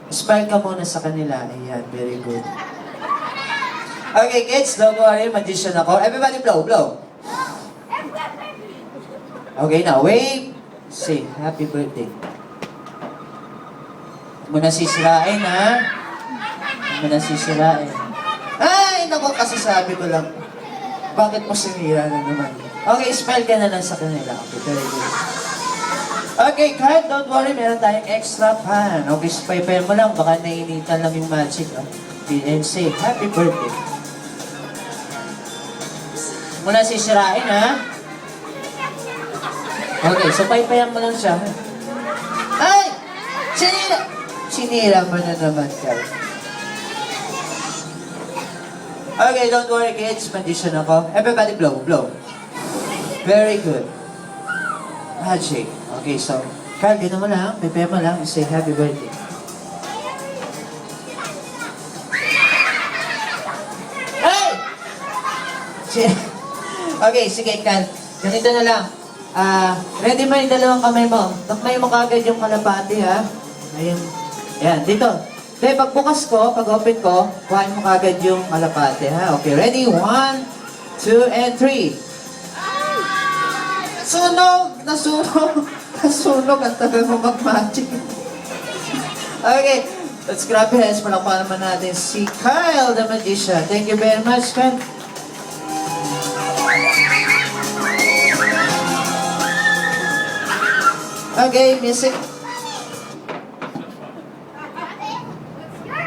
Smile ka muna sa kanila. Ayan, very good. Okay, kids, don't worry, magician ako. Everybody blow, blow. Okay, now, wave. Say, happy birthday. Huwag mo na sisirain, ha? Huwag mo na sisirain. Ay, naku, kasi sabi ko lang. Bakit mo sinira na naman? Okay, smile ka na lang sa kanila. Okay, very good. Okay, Kyle, don't worry, meron tayong extra pan. Okay, spay mo lang, baka nainitan lang yung magic. Okay, and say, happy birthday. Huwag mo na sisirain, ha? Okay, so paypayan mo lang siya. Ay! Sinira! Sinira mo na naman, Kyle. Okay, don't worry, kids. Magician ako. Everybody blow, blow. Very good. Magic. Okay, so, Kyle, gano'n mo lang. Paypayan mo lang. Say happy birthday. Ay! Okay, sige, Kyle. Ganito na lang. Ready mo yung dalawang kamay mo. Takmay mo kagad yung kalapati, ha? Ayun. Yan, dito. Then, pagbukas ko, pag-open ko, kuhain mo kagad yung kalapati, ha? Okay, ready? 1, 2, and 3. Nasunog! Nasunog! Nasunog! Ang tagal mo mag-magic. Okay, let's grab your hands. Palakpakan naman natin si Kyle the Magician. Thank you very much, Kyle. Okay, music.